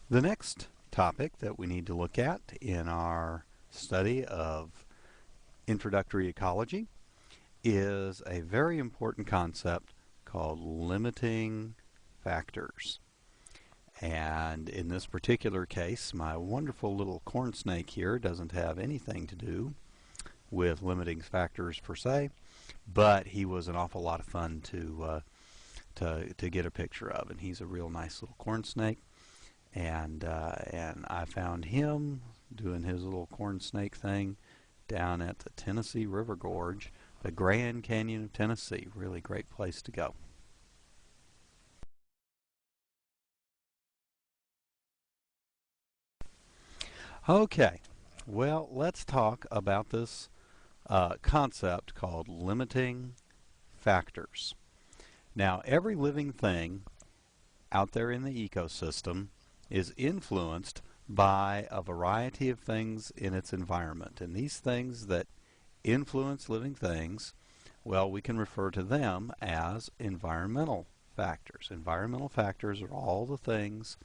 The next topic that we need to look at in our study of introductory ecology is a very important concept called limiting factors. And in this particular case, my wonderful little corn snake here doesn't have anything to do with limiting factors per se, but he was an awful lot of fun to get a picture of, and he's a real nice little corn snake. And I found him doing his little corn snake thing down at the Tennessee River Gorge, the Grand Canyon of Tennessee. Really great place to go. Okay, well, let's talk about this concept called limiting factors. Now, every living thing out there in the ecosystem is influenced by a variety of things in its environment. And these things that influence living things, well, we can refer to them as environmental factors. Environmental factors are all the things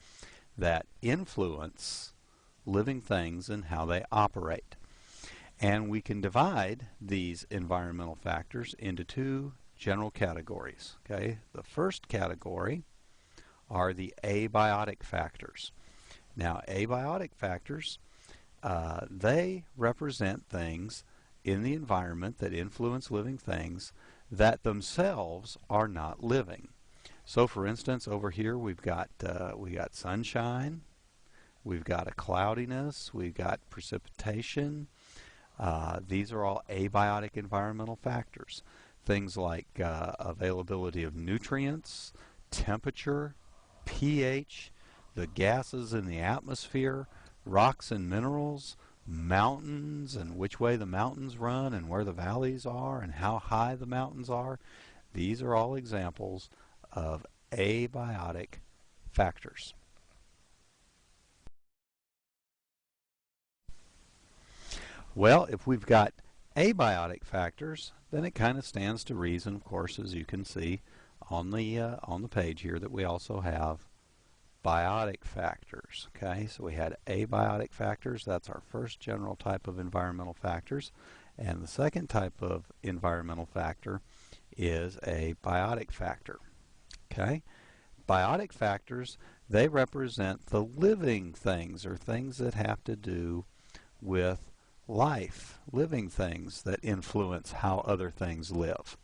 that influence living things and how they operate. And we can divide these environmental factors into two general categories. Okay, the first category are the abiotic factors. Now, abiotic factors, they represent things in the environment that influence living things that themselves are not living. So, for instance, over here we got sunshine, we've got a cloudiness, we've got precipitation. These are all abiotic environmental factors. Things like availability of nutrients, temperature, pH, the gases in the atmosphere, rocks and minerals, mountains and which way the mountains run and where the valleys are and how high the mountains are. These are all examples of abiotic factors. Well, if we've got abiotic factors, then it kind of stands to reason, of course, as you can see on the page here, that we also have biotic factors. Okay, so we had abiotic factors. That's our first general type of environmental factors. And the second type of environmental factor is a biotic factor. Okay, biotic factors, they represent the living things, or things that have to do with life, living things that influence how other things live.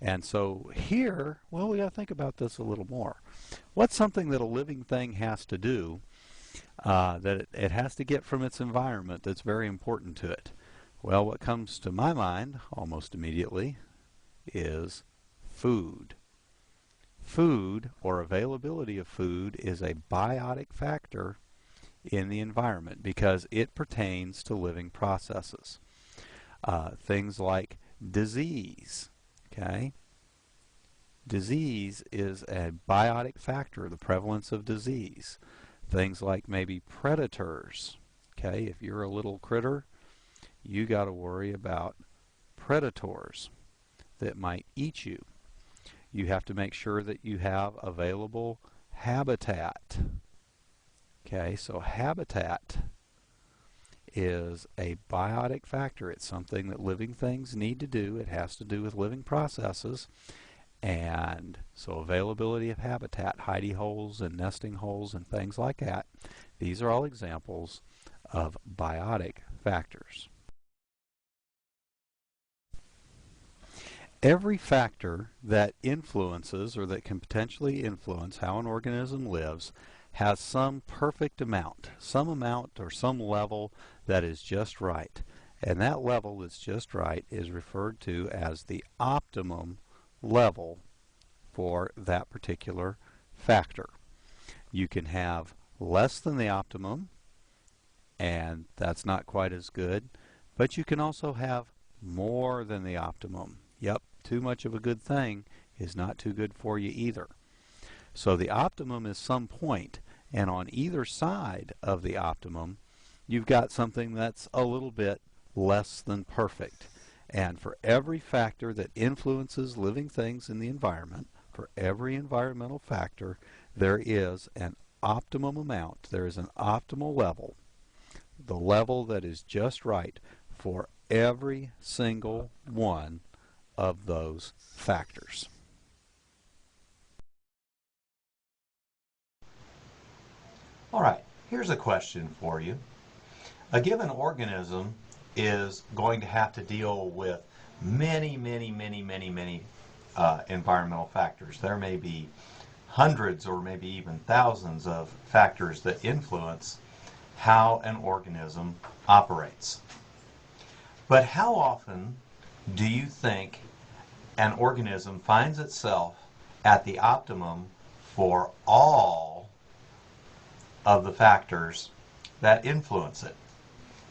And so here, well, we got to think about this a little more. What's something that a living thing has to do, that it has to get from its environment that's very important to it? Well, what comes to my mind almost immediately is food. Food, or availability of food, is a biotic factor in the environment because it pertains to living processes. Things like disease. Okay, disease is a biotic factor, the prevalence of disease. Things like maybe predators. Okay, if you're a little critter, you got to worry about predators that might eat you. You have to make sure that you have available habitat. Okay, so habitat is a biotic factor. It's something that living things need to do. It has to do with living processes. And so availability of habitat, hidey holes and nesting holes and things like that, these are all examples of biotic factors. Every factor that influences, or that can potentially influence how an organism lives, has some perfect amount, some amount or some level that is just right. And that level that's just right is referred to as the optimum level for that particular factor. You can have less than the optimum, and that's not quite as good, but you can also have more than the optimum. Yep, too much of a good thing is not too good for you either. So the optimum is some point, and on either side of the optimum, you've got something that's a little bit less than perfect. And for every factor that influences living things in the environment, for every environmental factor, there is an optimum amount. There is an optimal level, the level that is just right for every single one of those factors. All right, here's a question for you. A given organism is going to have to deal with many environmental factors. There may be hundreds or maybe even thousands of factors that influence how an organism operates. But how often do you think an organism finds itself at the optimum for all of the factors that influence it?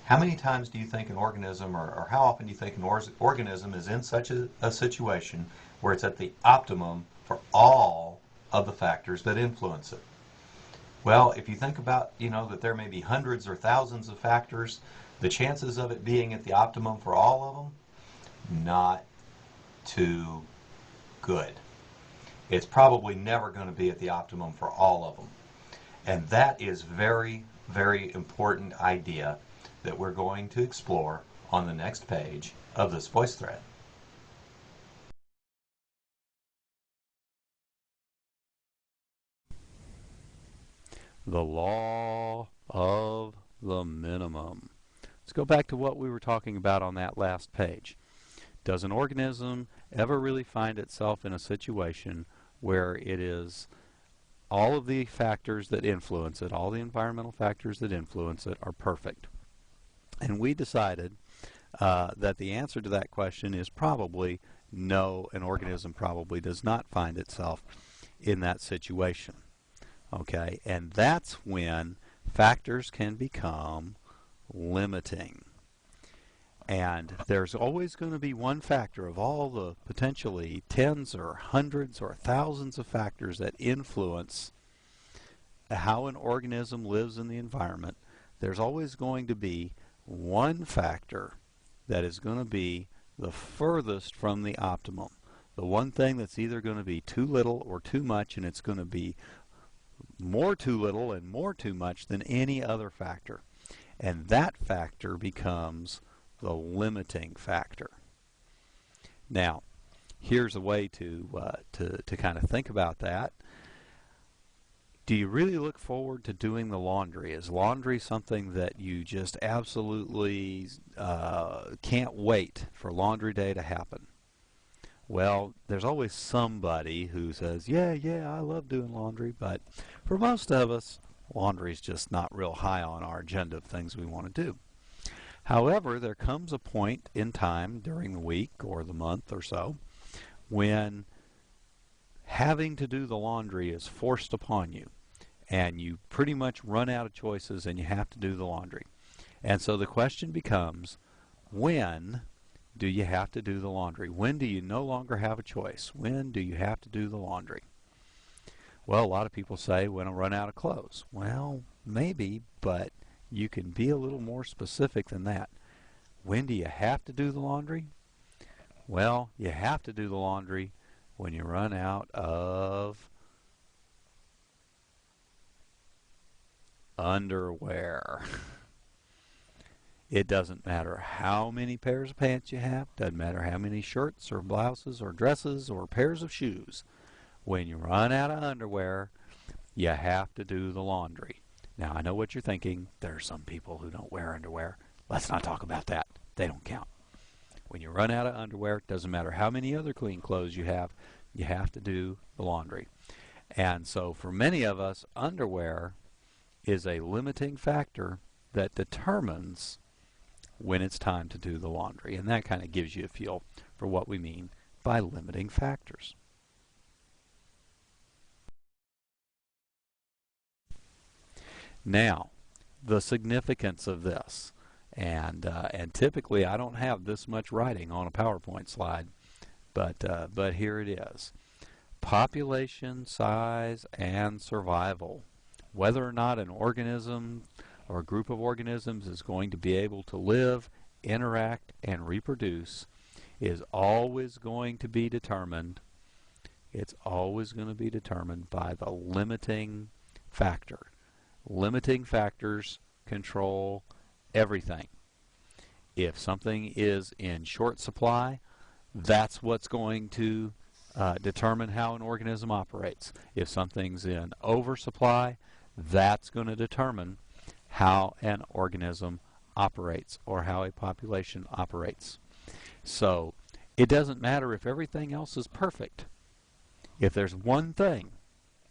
How many times do you think an organism, or how often do you think an organism is in such a situation where it's at the optimum for all of the factors that influence it? Well, if you think about, that there may be hundreds or thousands of factors, the chances of it being at the optimum for all of them, not too good. It's probably never going to be at the optimum for all of them. And that is very, very important idea that we're going to explore on the next page of this voice thread. The law of the minimum. Let's go back to what we were talking about on that last page. Does an organism ever really find itself in a situation where it is all of the factors that influence it, all the environmental factors that influence it are perfect? And we decided that the answer to that question is probably no, an organism probably does not find itself in that situation. Okay, and that's when factors can become limiting. And there's always going to be one factor of all the potentially tens or hundreds or thousands of factors that influence how an organism lives in the environment. There's always going to be one factor that is going to be the furthest from the optimum. The one thing that's either going to be too little or too much, and it's going to be more too little and more too much than any other factor. And that factor becomes the limiting factor. Now, here's a way to kind of think about that. Do you really look forward to doing the laundry? Is laundry something that you just absolutely can't wait for laundry day to happen? Well, there's always somebody who says, yeah, I love doing laundry, but for most of us, laundry's just not real high on our agenda of things we want to do. However, there comes a point in time during the week or the month or so when having to do the laundry is forced upon you, and you pretty much run out of choices and you have to do the laundry. And so the question becomes, when do you have to do the laundry? When do you no longer have a choice? When do you have to do the laundry? Well, a lot of people say, when I run out of clothes. Well, maybe, but you can be a little more specific than that. When do you have to do the laundry? Well, you have to do the laundry when you run out of underwear. It doesn't matter how many pairs of pants you have, doesn't matter how many shirts or blouses or dresses or pairs of shoes. When you run out of underwear, you have to do the laundry. Now, I know what you're thinking. There are some people who don't wear underwear. Let's not talk about that. They don't count. When you run out of underwear, it doesn't matter how many other clean clothes you have to do the laundry. And so for many of us, underwear is a limiting factor that determines when it's time to do the laundry. And that kind of gives you a feel for what we mean by limiting factors. Now, the significance of this, and typically I don't have this much writing on a PowerPoint slide, but here it is. Population size and survival. Whether or not an organism or a group of organisms is going to be able to live, interact, and reproduce is always going to be determined. It's always going to be determined by the limiting factor. Limiting factors control everything. If something is in short supply, that's what's going to determine how an organism operates. If something's in oversupply, that's going to determine how an organism operates or how a population operates. So it doesn't matter if everything else is perfect. If there's one thing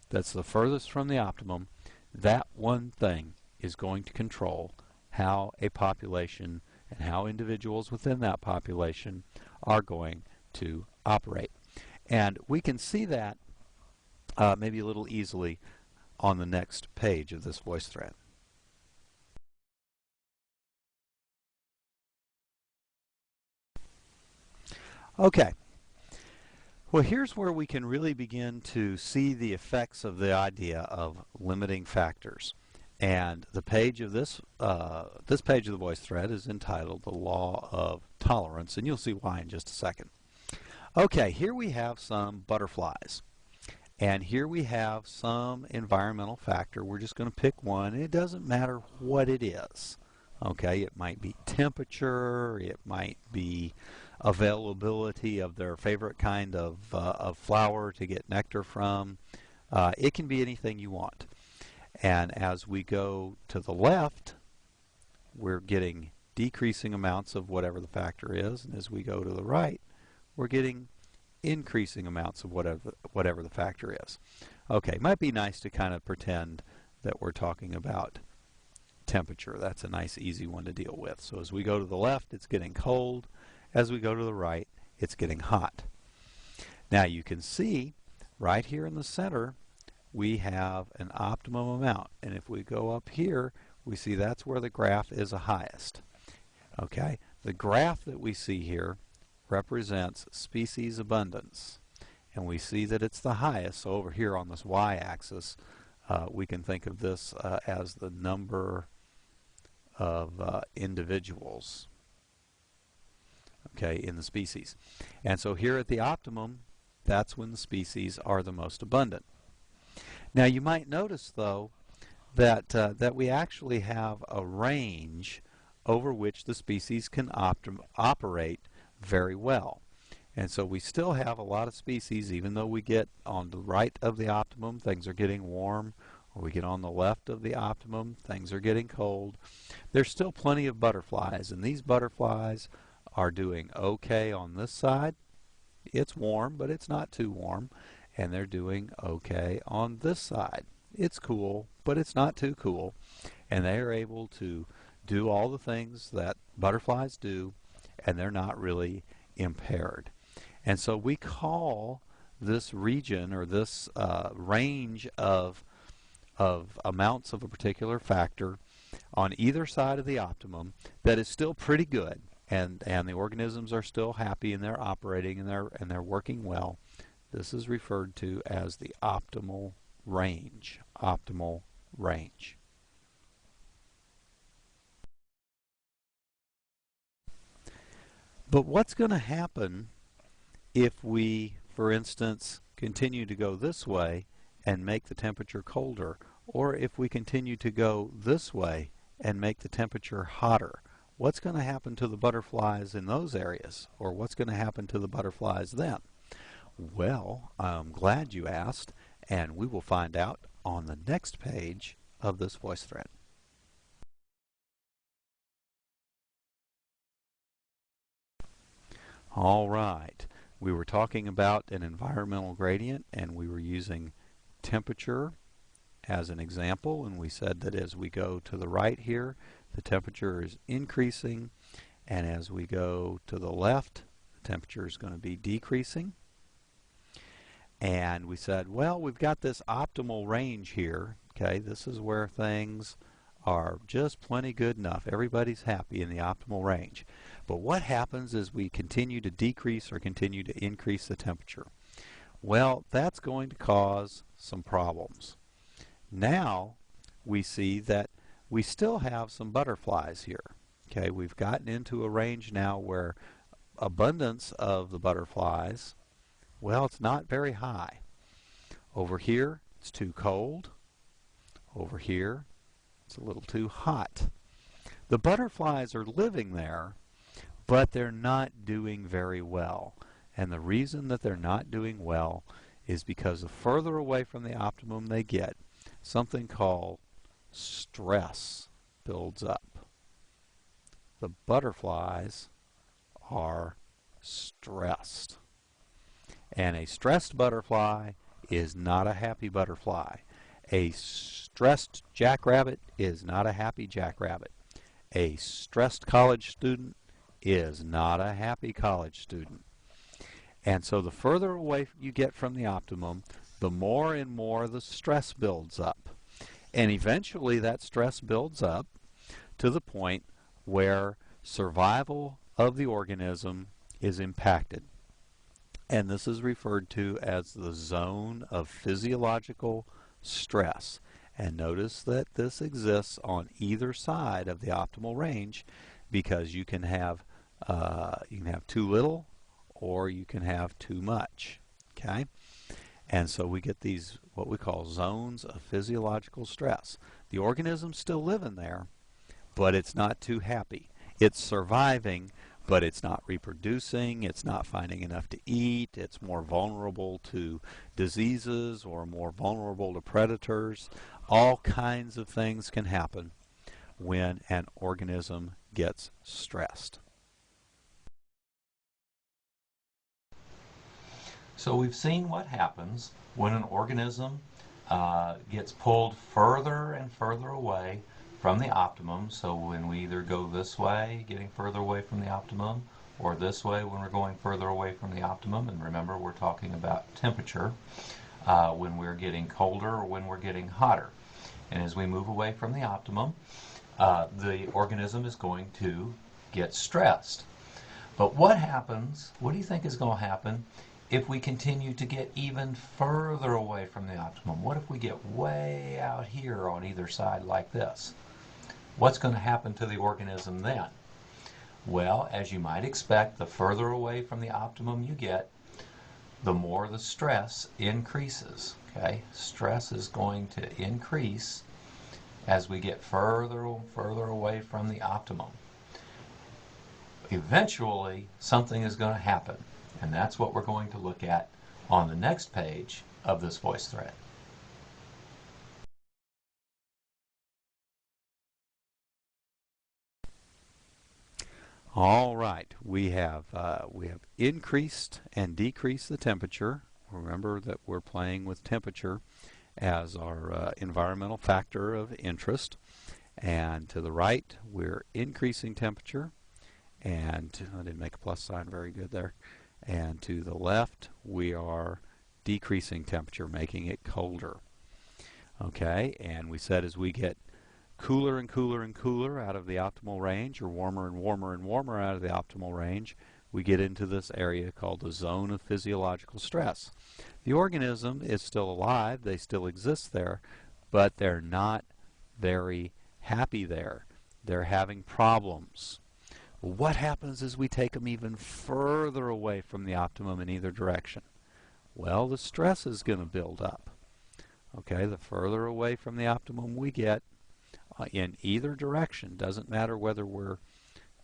that's the furthest from the optimum, that one thing is going to control how a population and how individuals within that population are going to operate. And we can see that maybe a little easily on the next page of this voice thread. Okay. Well, here's where we can really begin to see the effects of the idea of limiting factors. And the page of this page of the voice thread is entitled The Law of Tolerance, and you'll see why in just a second. Okay, here we have some butterflies. And here we have some environmental factor. We're just going to pick one. It doesn't matter what it is. Okay, it might be temperature, it might be availability of their favorite kind of flower to get nectar from. It can be anything you want. And as we go to the left, we're getting decreasing amounts of whatever the factor is. And as we go to the right, we're getting increasing amounts of whatever the factor is. Okay, might be nice to kind of pretend that we're talking about temperature. That's a nice easy one to deal with. So as we go to the left, it's getting cold. As we go to the right, it's getting hot. Now you can see right here in the center we have an optimum amount, and if we go up here we see that's where the graph is the highest. Okay, the graph that we see here represents species abundance, and we see that it's the highest. So over here on this y-axis we can think of this as the number of individuals, okay, in the species. And so here at the optimum, that's when the species are the most abundant. Now you might notice though that we actually have a range over which the species can operate very well. And so we still have a lot of species, even though we get on the right of the optimum, things are getting warm, or we get on the left of the optimum, things are getting cold. There's still plenty of butterflies, and these butterflies are doing okay on this side. It's warm, but it's not too warm. And they're doing okay on this side. It's cool, but it's not too cool. And they are able to do all the things that butterflies do, and they're not really impaired. And so we call this region, or this range of amounts of a particular factor on either side of the optimum that is still pretty good, and the organisms are still happy and they're operating and they're working well. This is referred to as the optimal range. Optimal range. But what's going to happen if we, for instance, continue to go this way and make the temperature colder, or if we continue to go this way and make the temperature hotter? What's going to happen to the butterflies in those areas, or what's going to happen to the butterflies then? Well, I'm glad you asked, and we will find out on the next page of this voice thread. All right, we were talking about an environmental gradient, and we were using temperature as an example, and we said that as we go to the right here, the temperature is increasing, and as we go to the left, the temperature is going to be decreasing. And we said, well, we've got this optimal range here. Okay, this is where things are just plenty good enough. Everybody's happy in the optimal range. But what happens as we continue to decrease or continue to increase the temperature? Well, that's going to cause some problems. Now we see that we still have some butterflies here. Okay, we've gotten into a range now where abundance of the butterflies, well, it's not very high. Over here, it's too cold. Over here, It's a little too hot. The butterflies are living there, but they're not doing very well. And the reason that they're not doing well is because the further away from the optimum they get, something called stress builds up. The butterflies are stressed. And a stressed butterfly is not a happy butterfly. A stressed jackrabbit is not a happy jackrabbit. A stressed college student is not a happy college student. And so the further away you get from the optimum, the more and more the stress builds up. And eventually that stress builds up to the point where survival of the organism is impacted. And this is referred to as the zone of physiological stress. And notice that this exists on either side of the optimal range, because you can have too little or you can have too much. Okay? And so we get these what we call zones of physiological stress. The organism's still living there, but it's not too happy. It's surviving, but it's not reproducing, it's not finding enough to eat, it's more vulnerable to diseases or more vulnerable to predators. All kinds of things can happen when an organism gets stressed. So we've seen what happens when an organism gets pulled further and further away from the optimum. So when we either go this way, getting further away from the optimum, or this way when we're going further away from the optimum, and remember we're talking about temperature, when we're getting colder or when we're getting hotter. And as we move away from the optimum, the organism is going to get stressed. But what happens, what do you think is going to happen if we continue to get even further away from the optimum? What if we get way out here on either side like this? What's going to happen to the organism then? Well, as you might expect, the further away from the optimum you get, the more the stress increases. Okay? Stress is going to increase as we get further and further away from the optimum. Eventually, something is going to happen, and that's what we're going to look at on the next page of this voice thread. All right, we have increased and decreased the temperature. Remember that we're playing with temperature as our environmental factor of interest. And to the right, we're increasing temperature. And I didn't make a plus sign very good there. And to the left, we are decreasing temperature, making it colder. Okay, and we said as we get cooler and cooler and cooler out of the optimal range, or warmer and warmer and warmer out of the optimal range, we get into this area called the zone of physiological stress. The organism is still alive, they still exist there, but they're not very happy there. They're having problems. Well, what happens as we take them even further away from the optimum in either direction? Well, the stress is going to build up. Okay, the further away from the optimum we get in either direction, doesn't matter whether we're,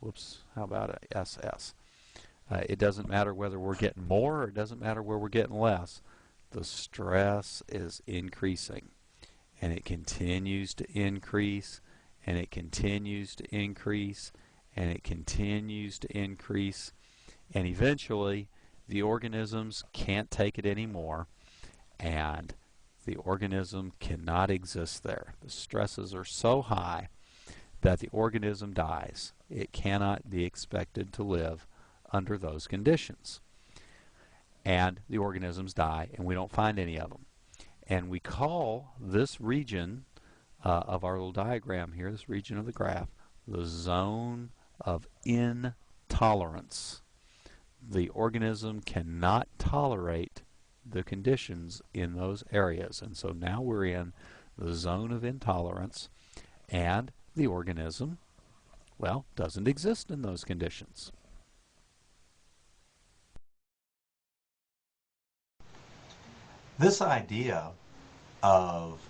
whoops, how about a SS? It doesn't matter whether we're getting more or it doesn't matter where we're getting less. The stress is increasing, and it continues to increase, and it continues to increase, and it continues to increase, and eventually the organisms can't take it anymore, and the organism cannot exist there. The stresses are so high that the organism dies. It cannot be expected to live under those conditions. And the organisms die, and we don't find any of them. And we call this region of our little diagram here, this region of the graph, the zone of intolerance. The organism cannot tolerate the conditions in those areas. And so now we're in the zone of intolerance, and the organism, well, doesn't exist in those conditions. This idea of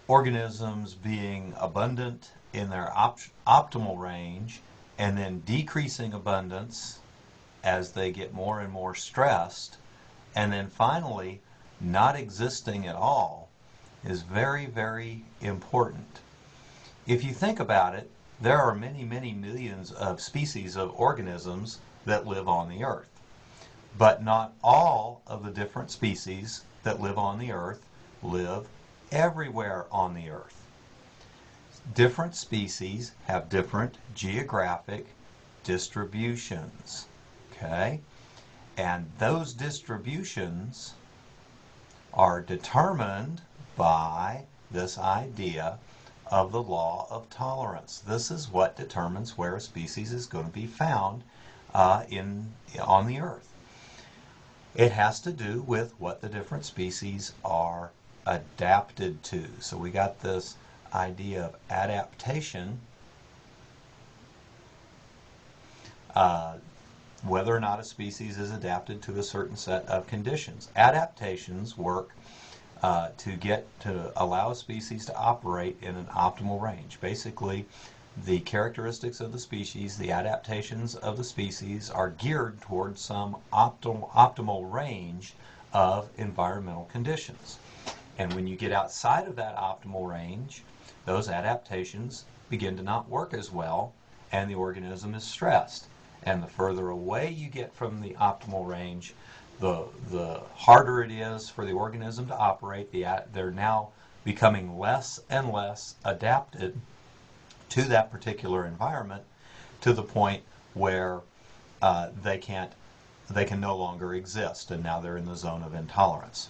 organisms being abundant in their optimal range and then decreasing abundance as they get more and more stressed, and then finally not existing at all, is very, very important. If you think about it, there are many, many millions of species of organisms that live on the earth. But not all of the different species that live on the earth live everywhere on the earth. Different species have different geographic distributions, okay? And those distributions are determined by this idea of the law of tolerance. This is what determines where a species is going to be found on the earth. It has to do with what the different species are adapted to. So we got this idea of adaptation, whether or not a species is adapted to a certain set of conditions. Adaptations work to allow a species to operate in an optimal range. Basically, the characteristics of the species, the adaptations of the species are geared towards some optimal range of environmental conditions. And when you get outside of that optimal range, those adaptations begin to not work as well, and the organism is stressed. And the further away you get from the optimal range, the harder it is for the organism to operate. They're now becoming less and less adapted to that particular environment, to the point where they can no longer exist, and now they're in the zone of intolerance.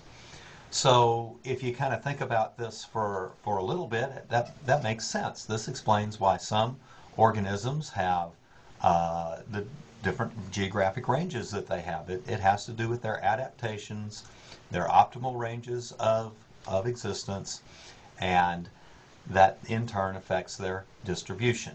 So if you kind of think about this for a little bit, that makes sense. This explains why some organisms have the different geographic ranges that they have. It has to do with their adaptations, their optimal ranges of existence, and that in turn affects their distribution.